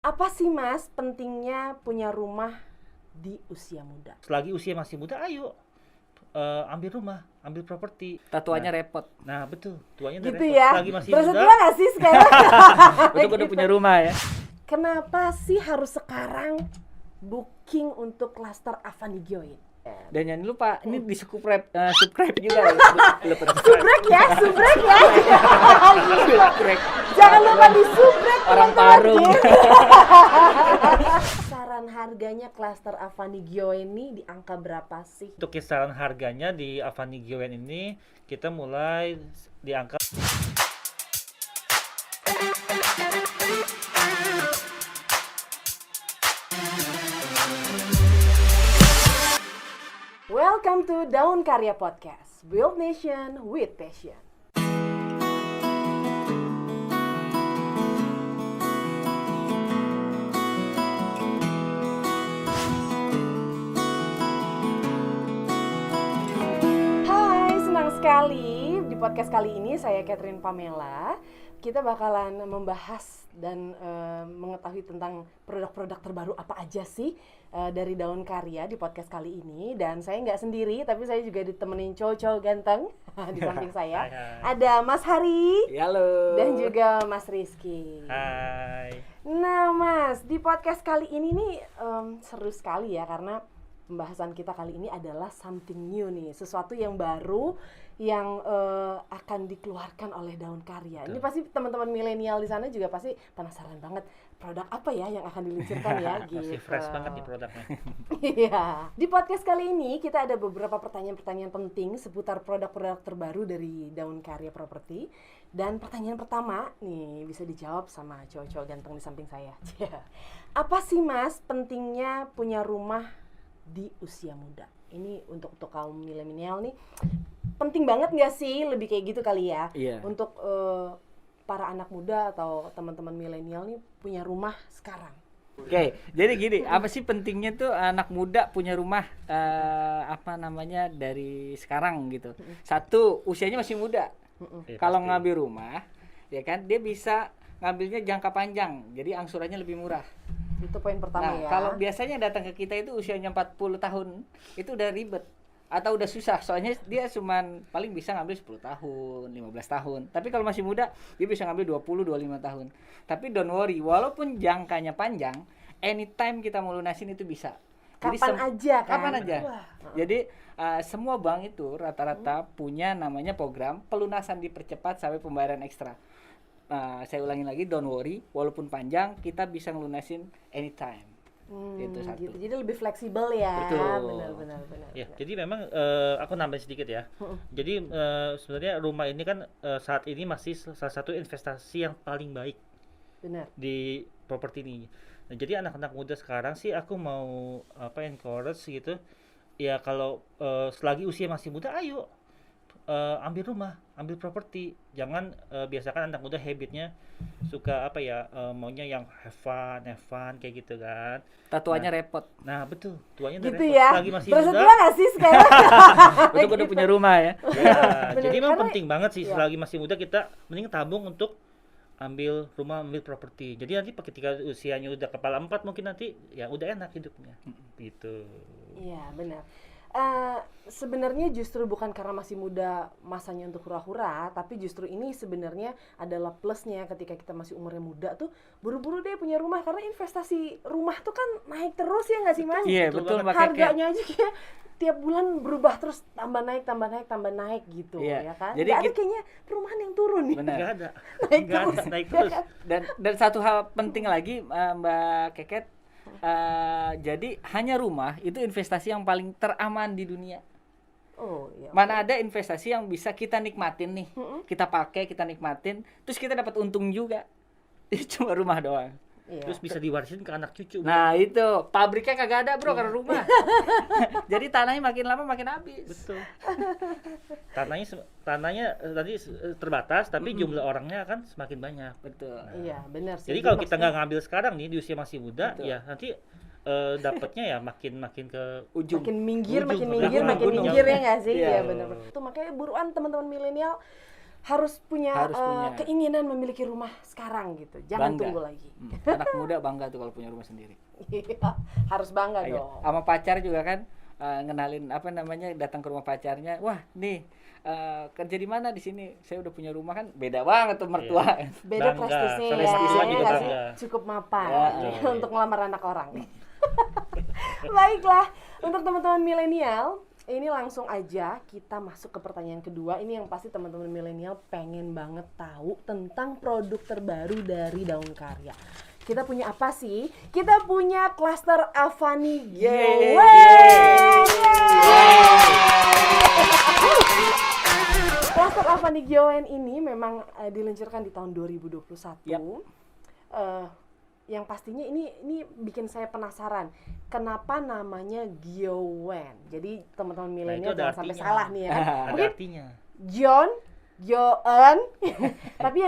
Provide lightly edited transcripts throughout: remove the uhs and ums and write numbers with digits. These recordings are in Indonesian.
Apa sih Mas pentingnya punya rumah di usia muda? Selagi usia masih muda, ayo ambil rumah, ambil properti. Tatuannya repot. Nah betul, tuanya udah Gitu repot. ya? Selagi masih Berasa muda, tua gak sih sekarang? Untuk udah punya rumah ya. Kenapa sih harus sekarang booking untuk klaster Avanigioin? Dan jangan lupa ini di subscribe juga ya. Subrek ya. Subscribe. Jangan lupa di subrek Orang teman-teman. Parung. Saran harganya klaster Avanigioin ini di angka berapa sih? untuk kisaran harganya di Avanigioin ini kita mulai di angka Welcome to Daun Karya Podcast, Build Nation with Passion. Hai, senang sekali di podcast kali ini saya Catherine Pamela. Kita bakalan membahas dan mengetahui tentang produk-produk terbaru apa aja sih dari Daun Karya di podcast kali ini. Dan saya nggak sendiri, tapi saya juga ditemenin cowok-cowok ganteng di samping saya. Hai, hai. Ada Mas Hari Halo. dan juga Mas Rizky. Hai. Nah Mas, di podcast kali ini nih seru sekali ya, karena pembahasan kita kali ini adalah something new nih, sesuatu yang baru yang akan dikeluarkan oleh Daun Karya. Ini pasti teman-teman milenial di sana juga pasti penasaran banget produk apa ya yang akan diluncurkan ya gitu. Masih fresh banget nih produknya. Iya. Di podcast kali ini kita ada beberapa pertanyaan-pertanyaan penting seputar produk-produk terbaru dari Daun Karya Property. Dan pertanyaan pertama nih bisa dijawab sama cowok-cowok ganteng di samping saya. Apa sih Mas pentingnya punya rumah di usia muda? Ini untuk kaum milenial nih penting banget nggak sih? Lebih kayak gitu kali ya. Iya. Untuk para anak muda atau teman-teman milenial nih punya rumah sekarang. Oke, jadi gini, apa sih pentingnya tuh anak muda punya rumah dari sekarang gitu. Satu, usianya masih muda. Iya, Kalau pasti. ngambil rumah, ya kan dia bisa ngambilnya jangka panjang. Jadi angsurannya lebih murah. Itu poin pertama Nah, ya. kalau biasanya datang ke kita itu usianya 40 tahun, itu udah ribet atau udah susah. Soalnya dia cuman paling bisa ngambil 10 tahun, 15 tahun. Tapi kalau masih muda, dia bisa ngambil 20, 25 tahun. Tapi don't worry, walaupun jangkanya panjang, anytime kita mau lunasin itu bisa. Kapan aja kan? Kapan aja. Wah. Jadi semua bank itu rata-rata punya namanya program pelunasan dipercepat sampai pembayaran ekstra. Saya ulangi lagi, don't worry, walaupun panjang kita bisa ngelunasin anytime. Itu satu. Gitu. Jadi lebih fleksibel ya. Betul. Benar. Ya, jadi memang aku nambahin sedikit ya. Jadi sebenarnya rumah ini kan saat ini masih salah satu investasi yang paling baik Benar. di properti ini. Nah, jadi anak-anak muda sekarang sih aku mau encourage gitu. Ya kalau selagi usia masih muda, ayo ambil rumah, ambil properti. Jangan biasakan anak muda habitnya suka maunya yang have fun kayak gitu kan. Tatuannya repot. Nah betul, tuanya udah Gitu repot. ya. Selagi masih Berasa muda. tua gak sih sekarang? Untuk udah punya rumah ya. Ya, Bener, jadi memang karena- penting banget sih ya. selagi masih muda kita mending tabung untuk ambil rumah, ambil properti. Jadi nanti ketika usianya udah kepala 4 mungkin nanti ya udah enak hidupnya. Gitu. Iya, benar. Sebenarnya justru bukan karena masih muda masanya untuk hura-hura, tapi justru ini sebenarnya adalah plusnya ketika kita masih umurnya muda tuh buru-buru deh punya rumah, karena investasi rumah tuh kan naik terus ya nggak sih Mas? Iya, Betul betul, banget. makanya kayak Harganya aja kayak tiap bulan berubah terus, tambah naik gitu. Iya. Ya kan? Jadi Nggak ada kita- kayaknya perumahan yang turun nih. benar. Enggak ada. Naik Enggak ada, terus. naik terus. Dan satu hal penting lagi Mbak Keket, jadi hanya rumah itu investasi yang paling teraman di dunia. Oh iya. Mana ada investasi yang bisa kita nikmatin nih, kita pakai, kita nikmatin, terus kita dapat untung juga. Itu cuma rumah doang. Iya. Terus bisa diwarisin ke anak cucu. Nah itu pabriknya kagak ada bro, karena rumah. Jadi tanahnya makin lama makin habis. Betul. Tanahnya tadi terbatas, tapi jumlah orangnya kan semakin banyak. Betul. Iya, benar sih. Jadi kalau kita maksudnya- nggak ngambil sekarang nih di usia masih muda, Betul. ya nanti dapatnya ya makin ke Ujung. makin minggir, Ujung, makin makin minggir gunung. ya nggak sih? Iya. Iya benar. Itu makanya buruan teman-teman milenial harus punya, Harus punya. keinginan memiliki rumah sekarang gitu. Jangan Bangga. tunggu lagi. Anak muda bangga tuh kalau punya rumah sendiri. Iya, harus bangga Iya. dong. Sama pacar juga kan, ngenalin datang ke rumah pacarnya, wah nih kerja di mana di sini, saya udah punya rumah, kan beda banget tuh mertua. Beda Bangga, prestisnya sama ya, prestisnya juga nggak sih? bangga. Cukup mapan Ya, iya. untuk ngelamar anak orang. Baiklah, untuk teman-teman milenial, ini langsung aja kita masuk ke pertanyaan kedua. Ini yang pasti teman-teman milenial pengen banget tahu tentang produk terbaru dari Daun Karya. Kita punya apa sih? Kita punya klaster Avani Yeay. Klaster Avani Giowen ini memang diluncurkan di tahun 2021. Yap. Yang pastinya ini bikin saya penasaran. Kenapa namanya Giowen? Jadi teman-teman milenial ada jangan sampai artinya. salah nih ya kan. Ada Mungkin artinya. Gioen, tapi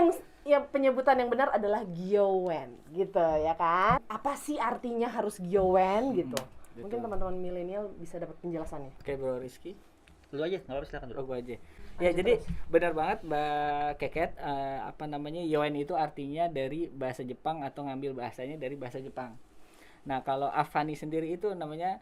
yang penyebutan yang benar adalah Giowen gitu ya kan. Apa sih artinya harus Giowen gitu? Mungkin betul. teman-teman milenial bisa dapat penjelasannya. Oke Bro Rizky. Lu aja, nggak apa-apa, silakan dulu. Oh, gua aja. Ya, Lanjut jadi terus. benar banget Mbak Keket, Yoen itu artinya dari bahasa Jepang atau ngambil bahasanya dari bahasa Jepang. Nah, kalau Avani sendiri itu namanya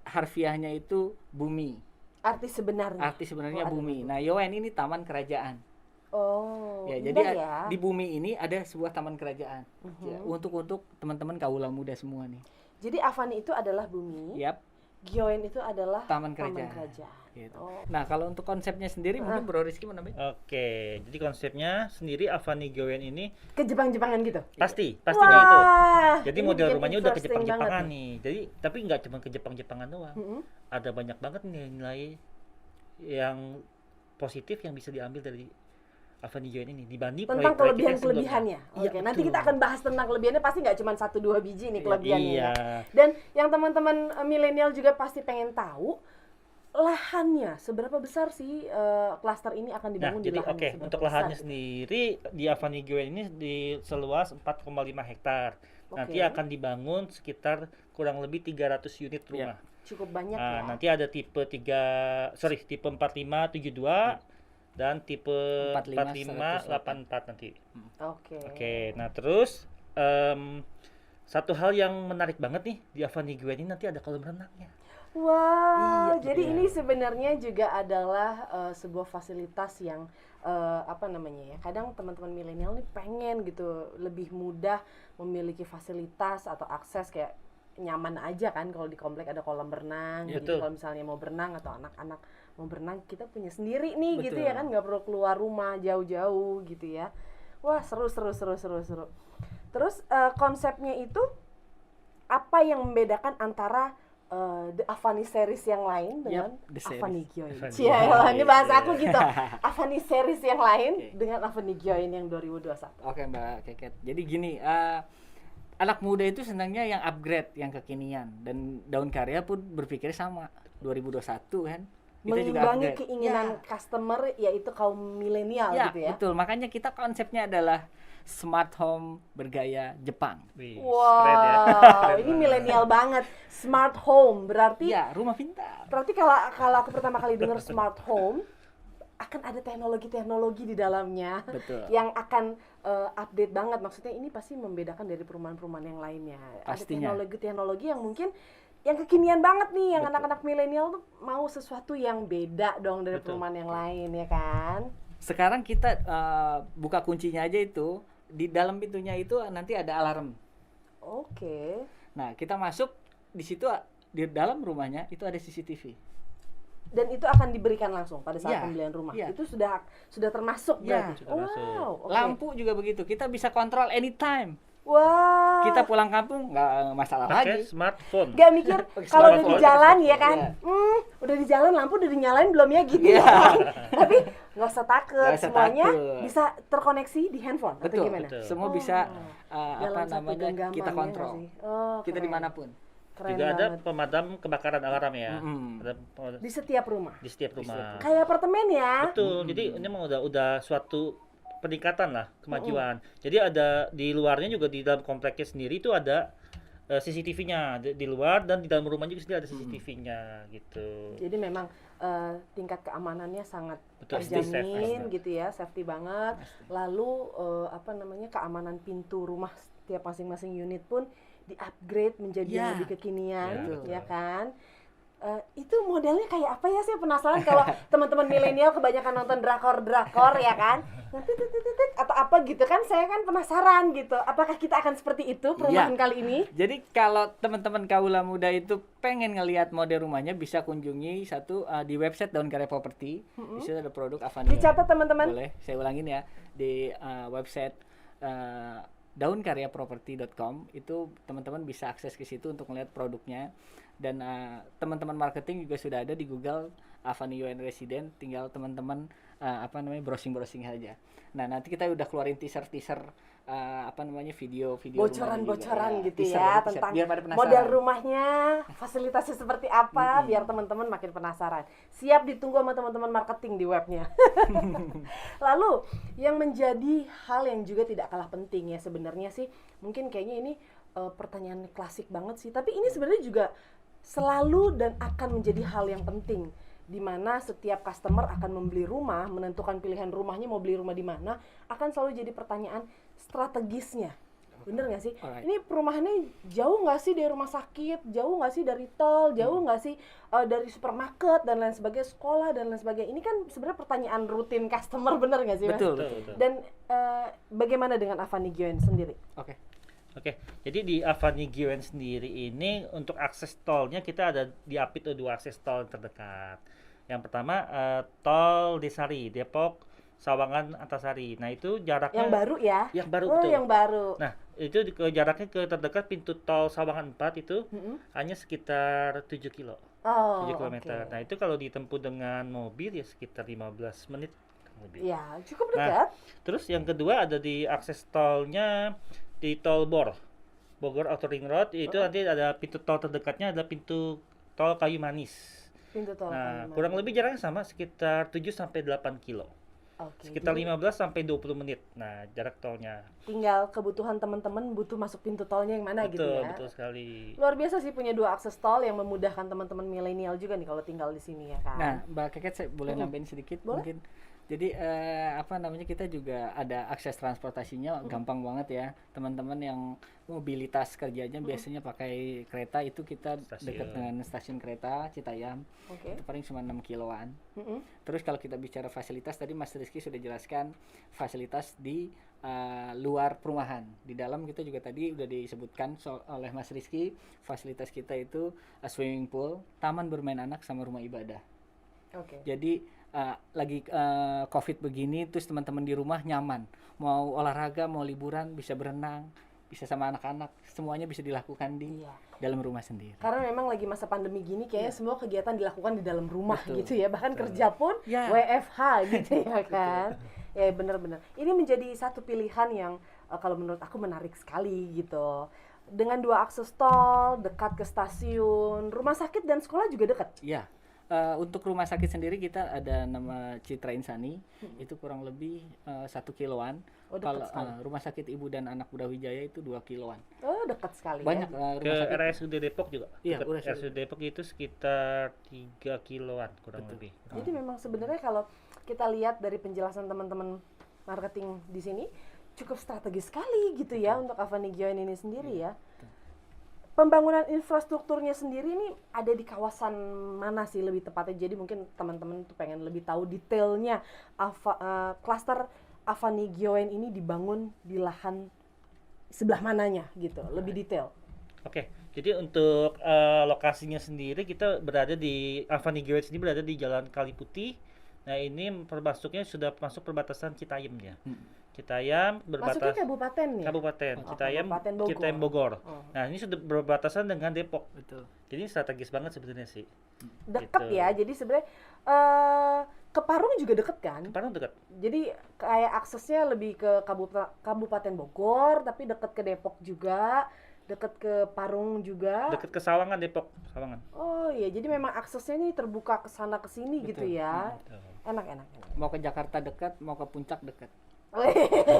harfiahnya itu bumi. Arti sebenarnya. Arti sebenarnya Oh, ada bumi. Nah, Yoen ini taman kerajaan. Oh, Ya, indah jadi ya. di bumi ini ada sebuah taman kerajaan. Ya, untuk teman-teman kaula muda semua nih. Jadi Avani itu adalah bumi, Yap, Giowen itu adalah taman kerajaan. Gitu. Oh. Nah, kalau untuk konsepnya sendiri mungkin Bro Rizky mau nambahin? Oke, jadi konsepnya sendiri Avani Giowen ini Ke Jepang-Jepangan gitu. pastinya itu. Jadi ini model bikin rumahnya udah ke interesting Jepang-Jepangan banget nih. Jadi tapi nggak cuma ke Jepang-Jepangan doang. Mm-mm. Ada banyak banget nilai yang positif yang bisa diambil dari Avani Giowen ini dibanding Tentang proyek-proyek kita sebelumnya. kelebihan-kelebihannya. Iya, Oke, nanti betul. kita akan bahas tentang kelebihannya, pasti nggak cuma 1-2 biji nih kelebihannya. Iya. ya. Dan yang teman-teman milenial juga pasti pengen tahu lahannya seberapa besar sih klaster ini akan Nah, dibangun di jadi lahan oke, yang seberapa untuk besar lahannya gitu? sendiri di Avani Giowen ini di seluas 4,5 hektar. Nanti Oke. akan dibangun sekitar kurang lebih 300 unit rumah. Cukup banyak Nah, ya. nanti ada tipe 4572 dan tipe 45, 4584 nanti. Oke. Oke, nah terus satu hal yang menarik banget nih di Avani Giowen ini nanti ada kolam renangnya. Wow, Iya, jadi iya. ini sebenarnya juga adalah sebuah fasilitas yang apa namanya ya? Kadang teman-teman milenial nih pengen gitu lebih mudah memiliki fasilitas atau akses kayak nyaman aja kan kalau di komplek ada kolam berenang. Iya, Jadi betul. kalau misalnya mau berenang atau anak-anak mau berenang kita punya sendiri nih gitu Betul. ya kan, nggak perlu keluar rumah jauh-jauh gitu ya. Wah, seru. Terus konsepnya itu apa yang membedakan antara The Avani series yang lain dengan The series. Avani Giowen? Avani Cia, Giowen. ini bahasa aku gitu. Avani series yang lain Oke. dengan Avani Giowen yang 2021. Oke Mbak Keket. Jadi gini, anak muda itu senangnya yang upgrade, yang kekinian, dan Daun Karya pun berpikir sama. 2021 kan. Kita juga Mengimbangi upgrade. keinginan customer yaitu kaum milenial Ya, gitu ya. betul. Makanya kita konsepnya adalah smart home bergaya Jepang. Wih, keren ya. Wow, ini milenial banget. Smart home berarti Iya, rumah pintar. berarti kalau aku pertama kali dengar smart home akan ada teknologi-teknologi di dalamnya Betul. yang akan update banget. Maksudnya ini pasti membedakan dari perumahan-perumahan yang lainnya. Pastinya. Ada teknologi-teknologi yang mungkin yang kekinian banget nih, yang Betul. anak-anak milenial tuh mau sesuatu yang beda dong dari Betul. perumahan yang lain ya kan. Sekarang kita buka kuncinya aja itu, di dalam pintunya itu nanti ada alarm. Oke. Nah, kita masuk di situ, di dalam rumahnya itu ada CCTV. Dan itu akan diberikan langsung pada saat Iya, pembelian rumah. iya. Itu sudah termasuk Iya, berarti. sudah masuk. Wow, oke. Lampu juga begitu, kita bisa kontrol anytime. Wah. Kita pulang kampung nggak masalah Pakai lagi. smartphone. Gak mikir kalau udah di smartphone. jalan ya kan, Iya. udah di jalan lampu udah dinyalain belum ya gitu Iya. ya kan? Tapi nggak usah takut, Nggak usah semuanya takut. bisa terkoneksi di handphone atau Betul, gimana? betul. Semua Oh. bisa Dalam satu genggaman, kita ya kontrol. nggak sih? Oh, Kita keren. dimanapun. Keren Juga ada banget. pemadam kebakaran alarm ya. Mm-mm. Ada Di setiap rumah. di setiap rumah. Kayak apartemen ya. Betul. Jadi ini memang udah suatu peningkatan lah, kemajuan. Jadi ada di luarnya juga di dalam kompleknya sendiri itu ada CCTV-nya di luar, dan di dalam rumah juga sudah ada CCTV-nya gitu. Jadi memang tingkat keamanannya sangat Betul, terjamin safe. gitu ya, safety banget. Lalu keamanan pintu rumah setiap masing-masing unit pun di-upgrade menjadi yang Ya. lebih kekinian, Ya, betul. ya kan? Itu modelnya kayak apa ya? Saya penasaran kalau teman-teman milenial kebanyakan nonton drakor ya kan? Nanti atau apa gitu kan? Saya kan penasaran gitu. Apakah kita akan seperti itu perumahan kali ini? Jadi kalau teman-teman kaula muda itu pengen ngelihat model rumahnya, bisa kunjungi di website Daun Karya Property. Di situ ada produk Avania. Dicatat teman-teman. Boleh, saya ulangin ya, di website daunkaryaproperty.com. Itu teman-teman bisa akses ke situ untuk melihat produknya. Dan teman-teman marketing juga sudah ada di Google Avani UN Resident, tinggal teman-teman browsing saja. Nah, nanti kita udah keluarin teaser video Bocoran-bocoran gitu Teaser, ya teaser. tentang Biar pada penasaran. model rumahnya, fasilitasnya seperti apa, biar teman-teman makin penasaran. Siap ditunggu sama teman-teman marketing di webnya. Lalu yang menjadi hal yang juga tidak kalah penting ya sebenarnya sih, mungkin kayaknya ini pertanyaan klasik banget sih, tapi ini sebenarnya juga selalu dan akan menjadi hal yang penting, di mana setiap customer akan membeli rumah, menentukan pilihan rumahnya mau beli rumah di mana, akan selalu jadi pertanyaan strategisnya. Bener nggak sih? Alright. Ini perumahannya jauh nggak sih dari rumah sakit, jauh nggak sih dari tol, jauh nggak sih dari supermarket dan lain sebagainya, sekolah dan lain sebagainya. Ini kan sebenarnya pertanyaan rutin customer, bener nggak sih, Mas? Betul. Dan bagaimana dengan Avani Gyeon sendiri? Oke, jadi di Avani Gyeon sendiri ini untuk akses tolnya kita ada diapit ada 2 akses tol terdekat. Yang pertama tol Desari, Depok, Sawangan, Antasari. Nah itu jaraknya Yang baru ya? Yang baru, Oh, betul. yang baru. Nah itu jaraknya ke terdekat pintu tol Sawangan 4 itu Mm-mm. hanya sekitar 7 kilo, Oh, 7 kilometer. oke. Nah itu kalau ditempuh dengan mobil ya sekitar 15 menit mobil. Ya, cukup Nah, dekat. Terus yang kedua ada di akses tolnya di tol Bogor Outer Ring Road, itu nanti ada pintu tol terdekatnya adalah pintu tol Kayu Manis. Pintu tol. Nah, Kalimantan. kurang lebih jaraknya sama sekitar 7 sampai 8 kilo. Oke, Sekitar jadi 15 sampai 20 menit. Nah, jarak tolnya. tinggal kebutuhan teman-teman butuh masuk pintu tolnya yang mana gitu Betul, ya. betul sekali. Luar biasa sih punya 2 akses tol yang memudahkan teman-teman milenial juga nih kalau tinggal di sini ya kan. Nah, Mbak Keket, saya boleh nambahin sedikit Boleh. mungkin. Jadi kita juga ada akses transportasinya gampang banget ya. Teman-teman yang mobilitas kerjanya biasanya pakai kereta, itu kita Stasiun. dekat dengan stasiun kereta Citayam. Oke. Itu paling cuma 6 kiloan. Mm-mm. Terus kalau kita bicara fasilitas, tadi Mas Rizky sudah jelaskan fasilitas di luar perumahan. Di dalam kita juga tadi udah disebutkan oleh Mas Rizky, fasilitas kita itu swimming pool, taman bermain anak, sama rumah ibadah. Oke. Jadi lagi COVID begini, terus teman-teman di rumah nyaman, mau olahraga, mau liburan, bisa berenang, bisa sama anak-anak, semuanya bisa dilakukan di Iya. dalam rumah sendiri. Karena memang lagi masa pandemi gini kayaknya semua kegiatan dilakukan di dalam rumah Betul. gitu ya. Bahkan kerja pun Ya. WFH gitu ya kan. Ya benar-benar. Ini menjadi satu pilihan yang kalau menurut aku menarik sekali gitu. Dengan 2 akses tol, dekat ke stasiun, rumah sakit dan sekolah juga dekat. Ya, untuk rumah sakit sendiri kita ada nama Citra Insani, itu kurang lebih 1 kiloan. Oh, dekat Kalau sekali. rumah sakit ibu dan anak Budawijaya itu 2 kiloan. Oh, dekat sekali Banyak ya. Ke rumah sakit. RSUD Depok juga. Iya, Dekat RSUD. RSUD Depok itu sekitar 3 kiloan kurang lebih. Jadi memang sebenarnya kalau kita lihat dari penjelasan teman-teman marketing di sini cukup strategis sekali gitu ya untuk Avani Gyeon ini sendiri ya. Pembangunan infrastrukturnya sendiri ini ada di kawasan mana sih lebih tepatnya? Jadi mungkin teman-teman tuh pengen lebih tahu detailnya klaster Avani Gyeon ini dibangun di lahan sebelah mananya gitu, lebih detail. Oke, jadi untuk lokasinya sendiri kita berada di Avani Gyeon sendiri berada di Jalan Kali Putih. Nah ini masuknya sudah masuk perbatasan Citayam ya. Citayam Masuknya berbatas kabupaten nih. Kabupaten Oh, Citayam, Kabupaten Bogor. Citayam Bogor. Oh. Nah ini sudah berbatasan dengan Depok. Betul. Jadi strategis banget sebenarnya sih. Deket Gitu. ya. Jadi sebenarnya ke Parung juga deket kan? Parang dekat. Jadi kayak aksesnya lebih ke Kabupaten Bogor, tapi deket ke Depok juga, deket ke Parung juga. Dekat ke Sawangan, Depok, Sawangan. Oh iya, jadi memang aksesnya ini terbuka ke sana ke sini gitu Betul. ya. Betul. Enak. Mau ke Jakarta dekat, mau ke Puncak dekat. Mau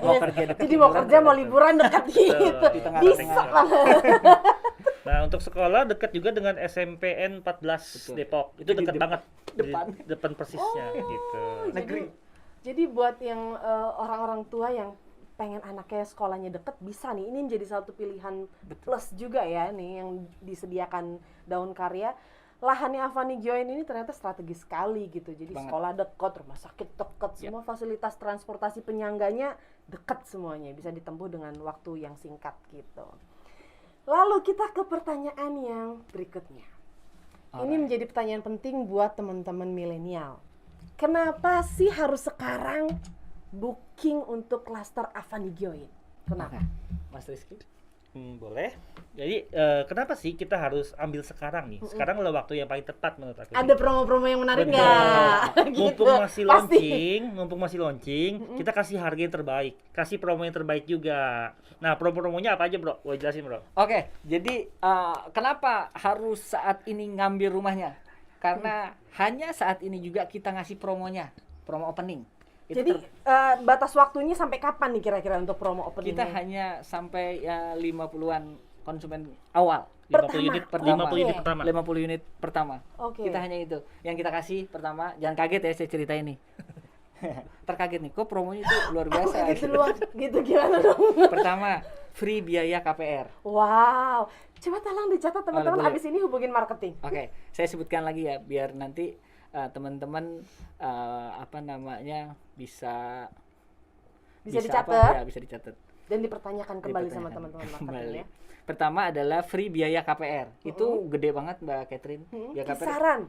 Mau kerja dekat. jadi mau kerja mau liburan dekat gitu. Di tengah-tengah. Bisa banget. Nah, untuk sekolah dekat juga dengan SMPN 14 Betul. Depok. Itu Jadi dekat banget. depan. Di depan persisnya gitu. Negeri. Jadi buat yang orang-orang tua yang pengen anaknya sekolahnya deket bisa nih, ini menjadi satu pilihan plus juga ya nih yang disediakan Daun Karya. Lahannya Avani Join ini ternyata strategis sekali gitu. Jadi Banget. sekolah dekat, rumah sakit dekat, semua fasilitas transportasi penyangganya dekat semuanya, bisa ditempuh dengan waktu yang singkat gitu. Lalu kita ke pertanyaan yang berikutnya. Ini menjadi pertanyaan penting buat teman-teman milenial. Kenapa sih harus sekarang booking untuk klaster Avani Join? Kenapa? Mas Rizky. Boleh. Jadi kenapa sih kita harus ambil sekarang nih? Sekarang adalah waktu yang paling tepat menurut aku. Ada promo-promo yang menarik Betul. nggak? Mumpung masih launching, kita kasih harga yang terbaik, kasih promo yang terbaik juga. Nah, promo-promonya apa aja, Bro? Gua jelasin, Bro. Oke, jadi kenapa harus saat ini ngambil rumahnya? Karena hanya saat ini juga kita ngasih promonya, promo opening. Itu Jadi batas waktunya sampai kapan nih kira-kira untuk promo opening? kita hanya sampai 50-an konsumen awal. 50 unit Pertama. 50 unit pertama. 50 unit pertama. Oke. Kita hanya itu. Yang kita kasih pertama, jangan kaget ya saya ceritain nih. Terkaget nih, kok promonya itu luar biasa. Gitu luar, gitu gimana dong? Pertama, free biaya KPR. Wow, coba tolong dicatat teman-teman. boleh. Abis ini hubungin marketing. Oke, saya sebutkan lagi ya biar nanti teman-teman bisa Dicatat bisa dicatat. dan dipertanyakan kembali sama Dipertanyakan teman-teman kembali. marketing ya. Pertama adalah free biaya KPR. Itu gede banget Mbak Catherine. Biaya KPR. Kisaran.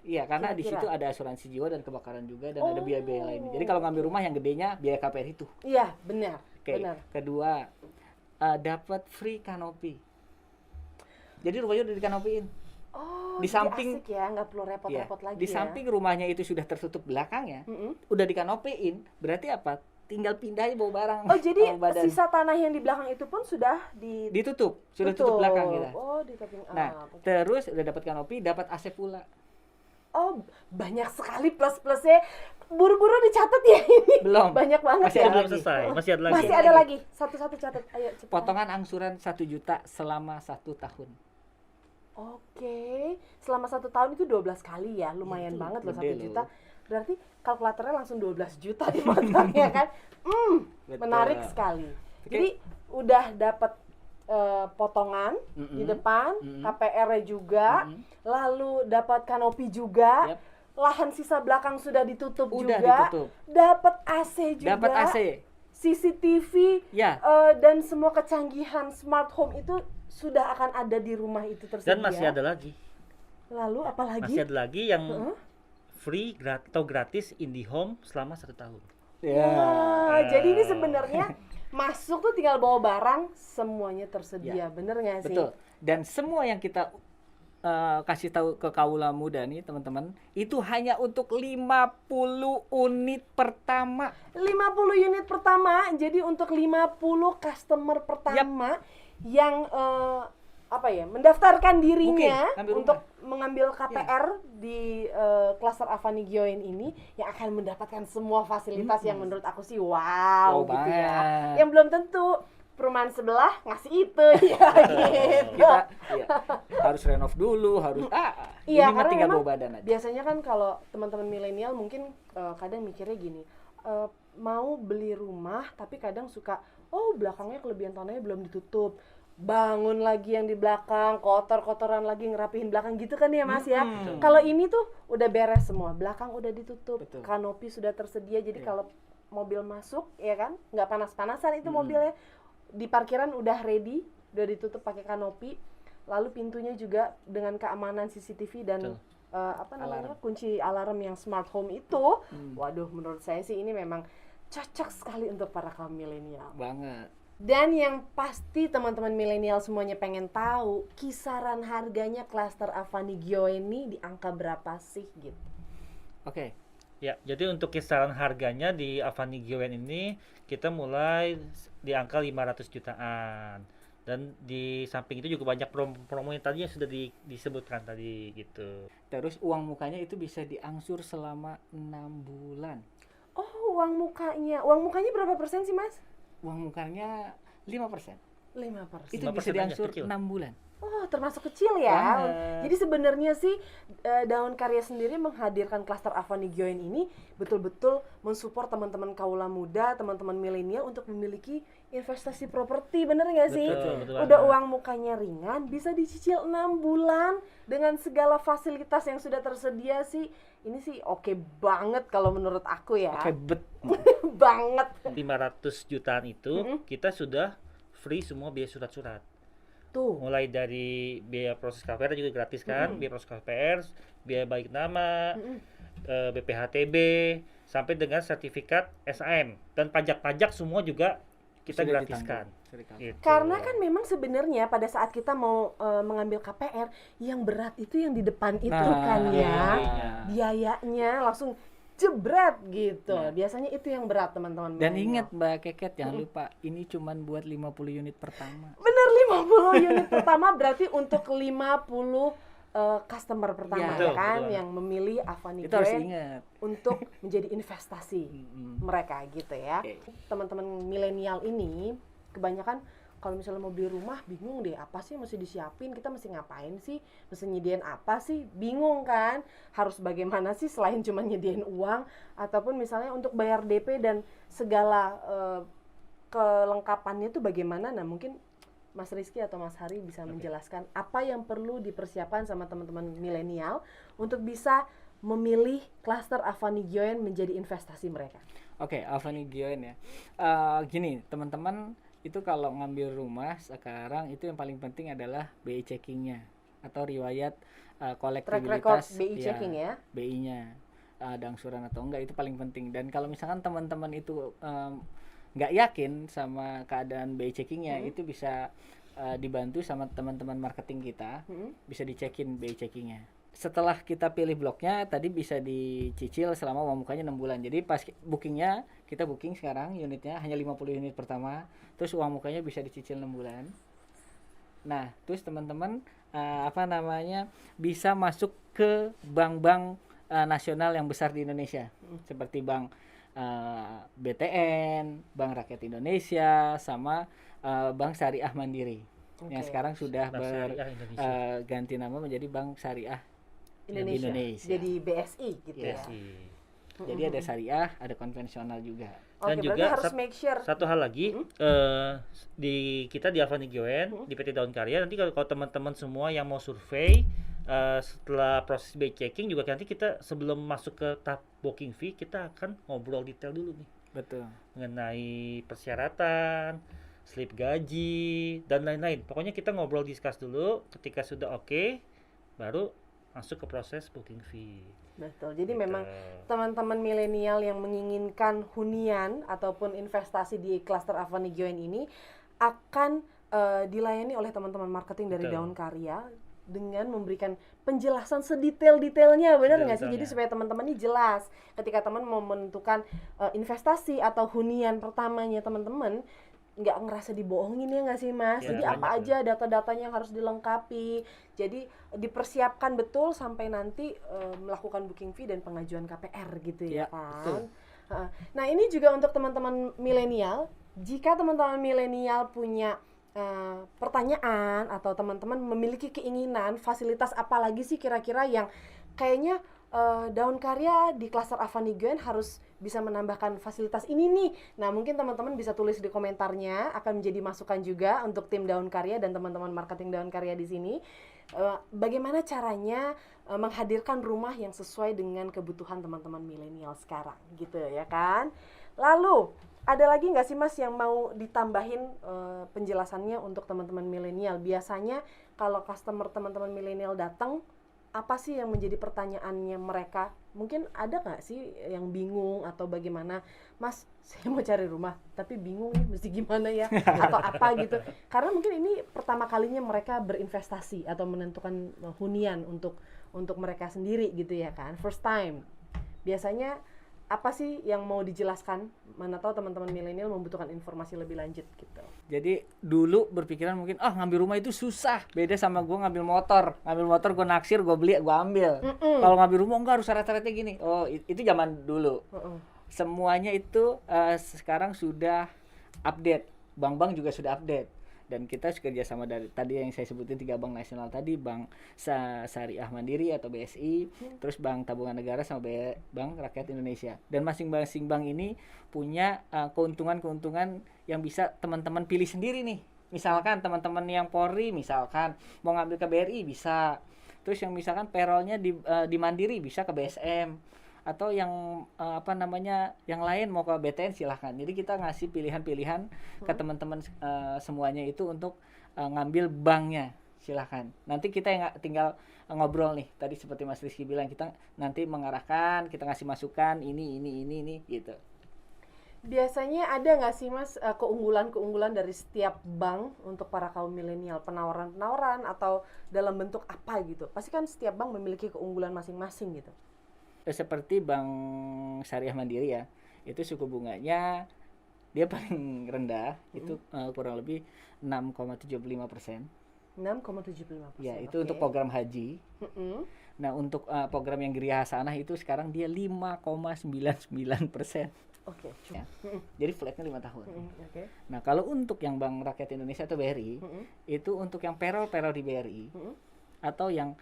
Iya, karena di Kira-kira. situ ada asuransi jiwa dan kebakaran juga dan ada biaya-biaya lainnya. Jadi kalau ngambil rumah yang gedenya biaya KPR itu. Iya, benar. Oke. Benar. Kedua, dapat free kanopi. Jadi rumahnya udah dikanopiin. Oh, Di jadi samping- asik ya, nggak perlu Iya. repot-repot lagi Di ya. samping rumahnya itu sudah tertutup belakangnya, udah dikanopiin, berarti apa? Tinggal pindah aja bawa barang. Oh, jadi bawa badan. sisa tanah yang di belakang itu pun sudah Ditutup, sudah tutup belakang kita. Oh, di topping Nah, up. terus udah dapat kanopi, dapat AC pula. Oh, banyak sekali plus-plusnya. Buru-buru dicatat ya ini. Belum. Banyak banget Masih ya. ada Belum selesai, masih ada lagi. Masih ada lagi. Satu-satu catat. Ayo cepat. Potongan angsuran 1 juta selama 1 tahun. Oke, selama 1 tahun itu 12 kali ya, lumayan Itu banget loh, gede 1 juta. loh. Berarti kalkulatornya langsung 12 juta dipotong ya kan? Betul. Menarik sekali. Oke. Jadi udah dapat potongan di depan, KPR-nya juga, lalu dapat kanopi juga, Yap. lahan sisa belakang sudah ditutup Udah juga, ditutup. dapat AC juga, Dapat AC. CCTV, Ya. dan semua kecanggihan smart home itu sudah akan ada di rumah itu tersedia. Dan masih ada lagi. Lalu apa lagi? Masih ada lagi yang free atau gratis IndiHome selama 1 tahun. Ya. Wah, jadi ini sebenarnya masuk tuh tinggal bawa barang, semuanya tersedia. Ya. Bener nggak sih? Betul. Dan semua yang kita kasih tahu ke kaula muda nih teman-teman, itu hanya untuk 50 unit pertama. 50 unit pertama, jadi untuk 50 customer pertama yang mendaftarkan dirinya Oke, ambil untuk rumah. mengambil KPR di klaster Avani Join ini yang akan mendapatkan semua fasilitas yang menurut aku sih wow Wow gitu ya. banget. Yang belum tentu perumahan sebelah ngasih itu ya gitu. Kita harus renov dulu, harus Iya, ini mah karena tinggal memang bawa badan aja. biasanya kan kalau teman-teman milenial mungkin kadang mikirnya gini, mau beli rumah tapi kadang suka, oh belakangnya kelebihan tanahnya belum ditutup, bangun lagi yang di belakang, kotor-kotoran lagi ngerapihin belakang gitu kan ya Mas ya. Kalau ini tuh udah beres semua, belakang udah ditutup, Betul. kanopi sudah tersedia, jadi Iya. kalau mobil masuk ya kan, nggak panas-panasan itu mobilnya, di parkiran udah ready, udah ditutup pakai kanopi, lalu pintunya juga dengan keamanan CCTV dan Betul. kunci alarm yang smart home itu. Waduh, menurut saya sih ini memang cocok sekali untuk para kaum milenial. Banget. Dan yang pasti teman-teman milenial semuanya pengen tahu, kisaran harganya klaster Avani Join ini di angka berapa sih gitu. Oke. Ya, jadi untuk kisaran harganya di Avani Join ini kita mulai di angka 500 jutaan. Dan di samping itu juga banyak promo yang tadi yang sudah disebutkan tadi gitu. Terus uang mukanya itu bisa diangsur selama 6 bulan. Oh, uang mukanya berapa persen sih Mas? Uang mukanya 5%. 5%. Itu 5% bisa aja, diangsur kecil. 6 bulan. Oh, termasuk kecil ya. Banget. Jadi sebenarnya sih Daun Karya sendiri menghadirkan klaster Avani Join ini betul-betul mensupport teman-teman kaula muda, teman-teman milenial untuk memiliki investasi properti, bener nggak sih? Betul Udah banget. uang mukanya ringan, bisa dicicil 6 bulan dengan segala fasilitas yang sudah tersedia sih. Ini sih oke banget kalau menurut aku ya. Oke, bet. Banget. 500 jutaan itu kita sudah free semua biaya surat-surat. Tuh. Mulai dari biaya proses KPR juga gratis kan, biaya proses KPR, biaya baik nama, BPHTB, sampai dengan sertifikat SAM dan pajak-pajak semua juga kita Sudah gratiskan. ditanggung. Sudah ditanggung. Gitu. Karena kan memang sebenarnya pada saat kita mau mengambil KPR, yang berat itu yang di depan itu kan ya. Biayanya langsung jebret gitu. Biasanya itu yang berat teman-teman. Dan milenial. ingat Mbak Keket, jangan lupa ini cuman buat 50 unit pertama. Bener 50 unit pertama berarti untuk 50 customer pertama Iya, ya kan betul. yang memilih Avani Itu harus Join ingat. untuk menjadi investasi mereka gitu ya. Oke. Teman-teman milenial ini kebanyakan kalau misalnya mau beli rumah bingung deh, apa sih yang mesti disiapin, kita mesti ngapain sih, mesti nyediain apa sih, bingung kan, harus bagaimana sih selain cuma nyediain uang ataupun misalnya untuk bayar DP dan segala kelengkapannya itu bagaimana. Nah mungkin Mas Rizky atau Mas Hari bisa menjelaskan apa yang perlu dipersiapkan sama teman-teman milenial untuk bisa memilih klaster Avani Join menjadi investasi mereka. Oke, Avani Join ya. Gini, teman-teman, itu kalau ngambil rumah sekarang itu yang paling penting adalah BI checkingnya atau riwayat Track record kolektibilitas BI checking ya. BI-nya ada angsuran atau enggak, itu paling penting. Dan kalau misalkan teman-teman itu nggak yakin sama keadaan BI checkingnya, itu bisa dibantu sama teman-teman marketing kita, bisa dicekin BI checkingnya. Setelah kita pilih bloknya tadi bisa dicicil selama uang mukanya 6 bulan. Jadi pas bookingnya, kita booking sekarang unitnya hanya 50 unit pertama, terus uang mukanya bisa dicicil 6 bulan. Nah, terus teman-teman bisa masuk ke bank-bank nasional yang besar di Indonesia, seperti bank BTN, Bank Rakyat Indonesia, sama Bank Syariah Mandiri, yang sekarang sudah Bank Syariah Indonesia. ganti nama menjadi Bank Syariah Indonesia. Indonesia. Jadi BSI gitu ya. BSI. Jadi ada syariah, ada konvensional juga. Oke, Dan berarti juga harus make sure. Satu hal lagi, kita di Avani Join, di PT Daun Karya, nanti kalau teman-teman semua yang mau survei, setelah proses BI checking juga nanti kita sebelum masuk ke tahap booking fee, kita akan ngobrol detail dulu nih Betul. mengenai persyaratan, slip gaji, dan lain-lain. Pokoknya kita ngobrol discuss dulu, ketika sudah oke, baru masuk ke proses booking fee. Betul. Jadi Gitu. memang teman-teman milenial yang menginginkan hunian ataupun investasi di klaster Avani Join ini akan dilayani oleh teman-teman marketing dari Betul. Daun Karya dengan memberikan penjelasan sedetail-detailnya, benar nggak sih? Jadi Sedetailnya. supaya teman-teman ini jelas ketika teman mau menentukan investasi atau hunian pertamanya teman-teman nggak ngerasa dibohongin ya nggak sih Mas? Ya, Jadi apa banyak aja data-datanya yang harus dilengkapi. Jadi dipersiapkan betul sampai nanti melakukan booking fee dan pengajuan KPR gitu ya, Ya, kan. Nah ini juga untuk teman-teman milenial. Jika teman-teman milenial punya pertanyaan atau teman-teman memiliki keinginan fasilitas apa lagi sih kira-kira yang kayaknya Daun Karya di klaster Avani Join harus bisa menambahkan fasilitas ini nih. Nah mungkin teman-teman bisa tulis di komentarnya, akan menjadi masukan juga untuk tim Daun Karya dan teman-teman marketing Daun Karya di sini. Bagaimana caranya menghadirkan rumah yang sesuai dengan kebutuhan teman-teman milenial sekarang gitu ya kan. Lalu ada lagi nggak sih Mas yang mau ditambahin penjelasannya untuk teman-teman milenial? Biasanya kalau customer teman-teman milenial datang, apa sih yang menjadi pertanyaannya mereka? Mungkin ada nggak sih yang bingung atau bagaimana, Mas saya mau cari rumah tapi bingung nih mesti gimana ya atau apa gitu, karena mungkin ini pertama kalinya mereka berinvestasi atau menentukan hunian untuk mereka sendiri gitu ya kan, first time. Biasanya apa sih yang mau dijelaskan? Mana tahu teman-teman milenial membutuhkan informasi lebih lanjut gitu. Jadi dulu berpikiran mungkin ngambil rumah itu susah. Beda sama gue ngambil motor. Ngambil motor gue naksir, gue beli, gue ambil. Kalau ngambil rumah enggak harus syarat-syaratnya gini. Oh, itu zaman dulu. Semuanya itu sekarang sudah update. Bank-bank juga sudah update. Dan kita kerja sama dari tadi yang saya sebutin 3 bank nasional tadi, Bank Syariah Mandiri atau BSI, terus Bank Tabungan Negara sama Bank Rakyat Indonesia. Dan masing-masing bank ini punya keuntungan-keuntungan yang bisa teman-teman pilih sendiri nih. Misalkan teman-teman yang Polri misalkan mau ngambil ke BRI bisa. Terus yang misalkan payroll-nya di Mandiri bisa ke BSM. Atau yang yang lain mau ke BTN silahkan. Jadi kita ngasih pilihan-pilihan ke teman-teman semuanya itu untuk ngambil banknya, silahkan. Nanti kita yang tinggal ngobrol nih, tadi seperti Mas Rizky bilang, kita nanti mengarahkan, kita ngasih masukan ini gitu. Biasanya ada nggak sih Mas keunggulan-keunggulan dari setiap bank untuk para kaum milenial, penawaran-penawaran atau dalam bentuk apa gitu? Pasti kan setiap bank memiliki keunggulan masing-masing gitu. Seperti Bank Syariah Mandiri ya, itu suku bunganya dia paling rendah, itu kurang lebih 6,75%. 6,75%. Ya, itu untuk program haji. Nah, untuk program yang Giriah Hasanah itu sekarang dia 5,99%. Oke. Ya. Jadi flatnya 5 tahun. Oke. Nah, kalau untuk yang Bank Rakyat Indonesia atau BRI, itu untuk yang payroll di BRI atau yang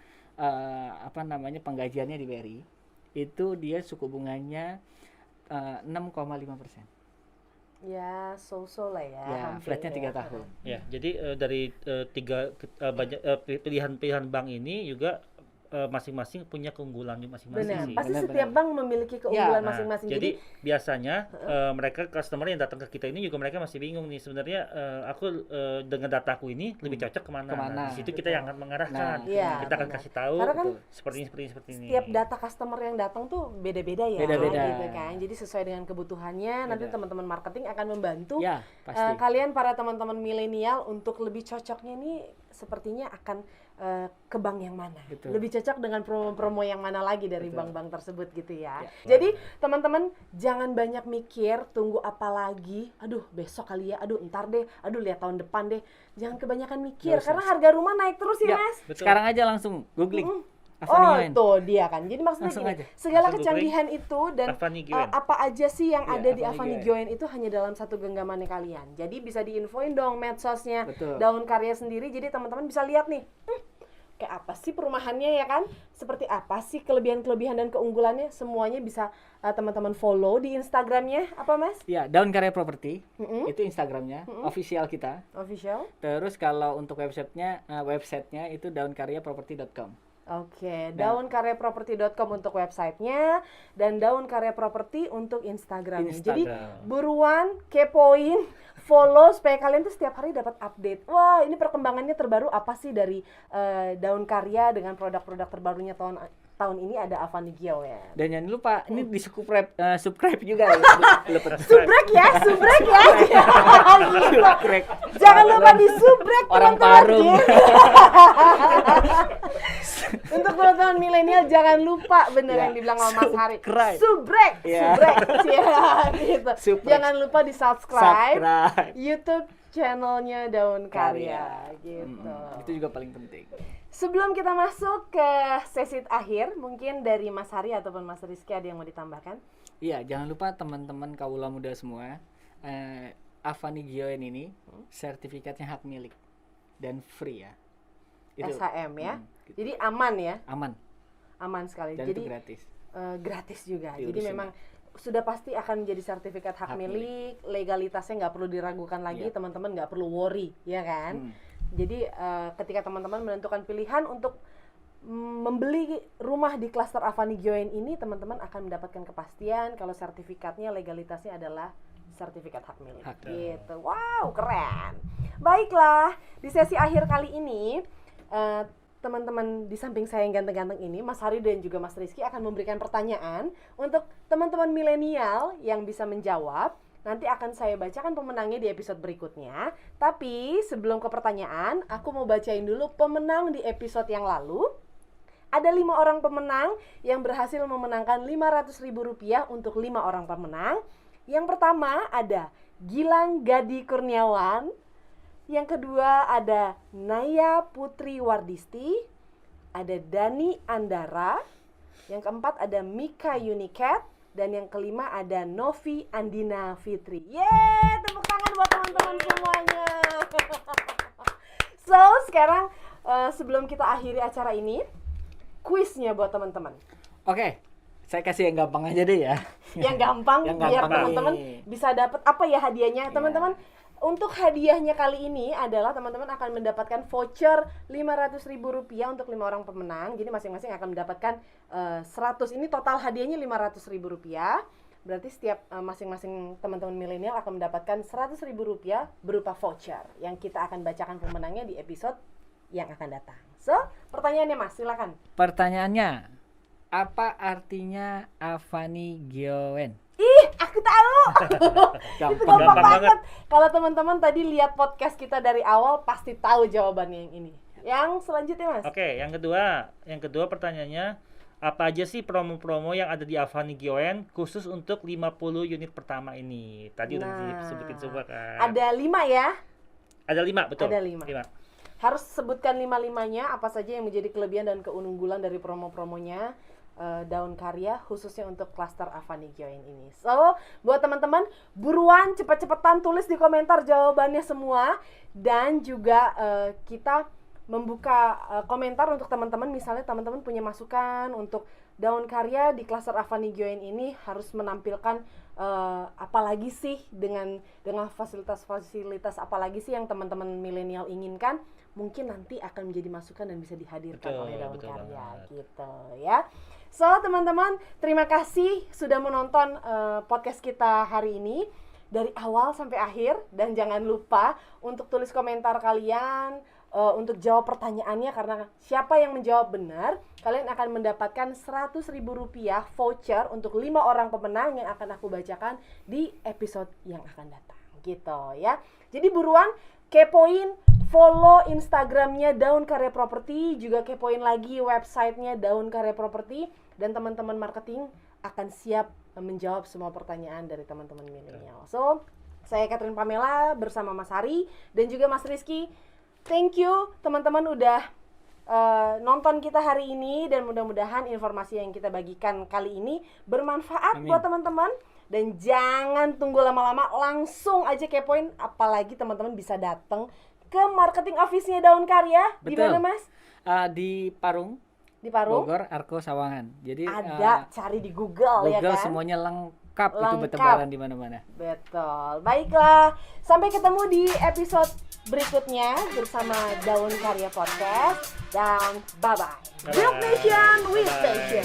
penggajiannya di BRI, itu dia suku bunganya 6,5%. Ya, so lah ya. Ya, flatnya 3 tahun. Ya, jadi dari pilihan-pilihan bank ini juga masing-masing punya keunggulannya masing-masing Benar, sih. pasti Benar. setiap bank memiliki keunggulan Nah, masing-masing. jadi biasanya mereka customer yang datang ke kita ini juga mereka masih bingung nih sebenarnya aku dengan dataku ini lebih cocok kemana. Nah, di situ kita yang akan mengarahkan. Nah, iya, kita akan benar. kasih tahu Karena kan seperti ini. setiap data customer yang datang tuh beda-beda ya, Beda-beda. gitu kan. Jadi sesuai dengan kebutuhannya, nanti teman-teman marketing akan membantu Ya, pasti. kalian para teman-teman milenial untuk lebih cocoknya nih sepertinya akan ke bank yang mana. Betul. Lebih cocok dengan promo-promo yang mana lagi dari Betul. bank-bank tersebut gitu ya. Ya. Jadi teman-teman jangan banyak mikir, tunggu apa lagi. Aduh, besok kali ya. Aduh, entar deh. Aduh, lihat tahun depan deh. Jangan kebanyakan mikir Nggak usah. karena harga rumah naik terus ya, Ya, Mas. Betul. sekarang aja langsung googling. Oh, Avani Given. tuh dia kan. Jadi maksudnya Langsung gini, aja. segala Langsung kecanggihan itu dan Avani Given. apa aja sih yang Ya, ada di Avani Avani Given itu hanya dalam satu genggamannya kalian. Jadi bisa diinfoin dong medsosnya Betul. Daun Karya sendiri. Jadi teman-teman bisa lihat nih, kayak apa sih perumahannya ya kan? Seperti apa sih kelebihan-kelebihan dan keunggulannya? Semuanya bisa teman-teman follow di Instagramnya. Apa Mas? Ya, Daun Karya Property. Mm-mm. Itu Instagramnya, official kita. Official? Terus kalau untuk websitenya itu daunkaryaproperty.com. Oke, daunkaryaproperty.com untuk websitenya dan Daun Karya Property untuk Instagramnya. Jadi buruan kepoin, follow supaya kalian tuh setiap hari dapat update. Wah, ini perkembangannya terbaru apa sih dari Daun Karya dengan produk-produk terbarunya tahun ini ada Avani Given ya. Dan jangan lupa ini di subscribe juga ya. Subrek ya. Subscribe. Jangan lupa di subrek Orang teman-teman. Parung. Untuk teman-teman milenial jangan lupa bener Ya, yang dibilang sama Mas Hari. subscribe. Subrek. Ya. Gitu. Subrek. Jangan lupa di subscribe Subscribe. YouTube channelnya Daun Karya gitu. Itu juga paling penting. Sebelum kita masuk ke sesi akhir, mungkin dari Mas Hari ataupun Mas Rizky ada yang mau ditambahkan? Iya, jangan lupa teman-teman kaula muda semua, Avani Given ini sertifikatnya hak milik dan free ya. Itu SHM ya. gitu. Jadi aman ya, aman sekali. dan Jadi itu gratis. gratis juga. Diurusin. Jadi memang sudah pasti akan menjadi sertifikat hak Hak milik, legalitasnya nggak perlu diragukan lagi, Iya. teman-teman nggak perlu worry, ya kan? Jadi ketika teman-teman menentukan pilihan untuk membeli rumah di klaster Avani Given ini, teman-teman akan mendapatkan kepastian kalau sertifikatnya, legalitasnya adalah sertifikat hak milik. Hak. Gitu. Wow, keren. Baiklah, di sesi akhir kali ini teman-teman di samping saya yang ganteng-ganteng ini, Mas Hari dan juga Mas Rizky akan memberikan pertanyaan untuk teman-teman milenial yang bisa menjawab. Nanti akan saya bacakan pemenangnya di episode berikutnya. Tapi sebelum ke pertanyaan, aku mau bacain dulu pemenang di episode yang lalu. Ada 5 orang pemenang yang berhasil memenangkan Rp500.000 untuk 5 orang pemenang. Yang pertama ada Gilang Gadi Kurniawan. Yang kedua ada Naya Putri Wardisti. Ada Dani Andara. Yang keempat ada Mika Unicat. Dan yang kelima ada Novi Andina Fitri. Yeay, tepuk tangan buat teman-teman semuanya. So, sekarang sebelum kita akhiri acara ini, kuisnya buat teman-teman. Oke, saya kasih yang gampang aja deh ya. Yang gampang, Yang biar gampang teman-teman nih. bisa dapat apa ya hadiahnya. Iya. Teman-teman, untuk hadiahnya kali ini adalah teman-teman akan mendapatkan voucher Rp500.000 untuk 5 orang pemenang. Jadi masing-masing akan mendapatkan 100. Ini total hadiahnya Rp500.000. Berarti setiap masing-masing teman-teman milenial akan mendapatkan Rp100.000 berupa voucher yang kita akan bacakan pemenangnya di episode yang akan datang. So, pertanyaannya Mas, silakan. Pertanyaannya, apa artinya Avani Giowen? Ih, aku tahu. Itu gampang Gampang banget. banget. Kalau teman-teman tadi lihat podcast kita dari awal pasti tahu jawabannya yang ini. Yang selanjutnya Mas. Oke, yang kedua pertanyaannya, apa aja sih promo-promo yang ada di Avani Giowen khusus untuk 50 unit pertama ini? Tadi udah disebutin semua kan. Ada 5 ya. Ada 5, betul. Ada 5. Harus sebutkan 5-5-nya apa saja yang menjadi kelebihan dan keunggulan dari promo-promonya Daun Karya khususnya untuk klaster Avani Giowen ini. So, buat teman-teman buruan cepet-cepetan tulis di komentar jawabannya semua, dan juga kita membuka komentar untuk teman-teman. Misalnya teman-teman punya masukan untuk Daun Karya di klaster Avani Giowen ini harus menampilkan apalagi sih dengan fasilitas apalagi sih yang teman-teman milenial inginkan, mungkin nanti akan menjadi masukan dan bisa dihadirkan oleh Daun Karya banget. gitu ya. So, teman-teman, terima kasih sudah menonton podcast kita hari ini dari awal sampai akhir, dan jangan lupa untuk tulis komentar kalian, untuk jawab pertanyaannya, karena siapa yang menjawab benar, kalian akan mendapatkan Rp100.000 voucher untuk 5 orang pemenang yang akan aku bacakan di episode yang akan datang gitu ya. Jadi buruan kepoin, follow Instagramnya Daun Karya Property, juga kepoin lagi websitenya Daun Karya Property, dan teman-teman marketing akan siap menjawab semua pertanyaan dari teman-teman milenial. So, saya Catherine Pamela bersama Mas Hari dan juga Mas Rizky. Thank you teman-teman udah nonton kita hari ini, dan mudah-mudahan informasi yang kita bagikan kali ini bermanfaat buat teman-teman. Dan jangan tunggu lama-lama, langsung aja kepoin, apalagi teman-teman bisa datang ke marketing office-nya Daun Karya. Di mana Mas? Di Parung. Di Parung? Bogor, Arko, Sawangan. Jadi ada, cari di Google ya kan? Google semuanya lengkap. Itu bertebaran di mana-mana. Betul. Baiklah, sampai ketemu di episode berikutnya bersama Daun Karya Podcast, dan bye-bye. Build Nation with Passion.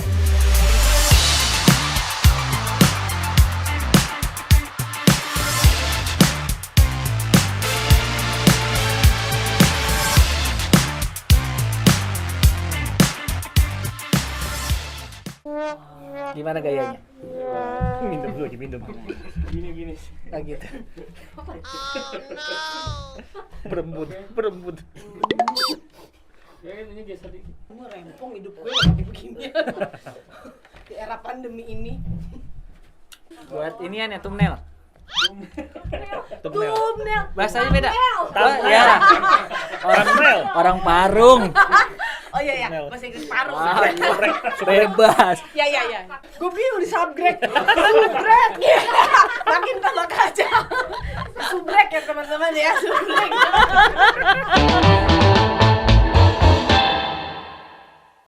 Gimana gayanya? Minum dulu aja, minum. Gini. Nah gitu. Berembut. Ini geser dikit. Kamu rempong hidup gue pakai begini. Di era pandemi ini. Buat inian ya, thumbnail. Thumbnail. Bahasanya beda. Thumbnail. Ya. Orang Parung. Oh iya, bahasa Inggris Parung. Bebas. Ya. Gue bingung di subgrek. Subrek. Ya. Makin tambah kacau. Subrek ya teman-teman ya, subrek.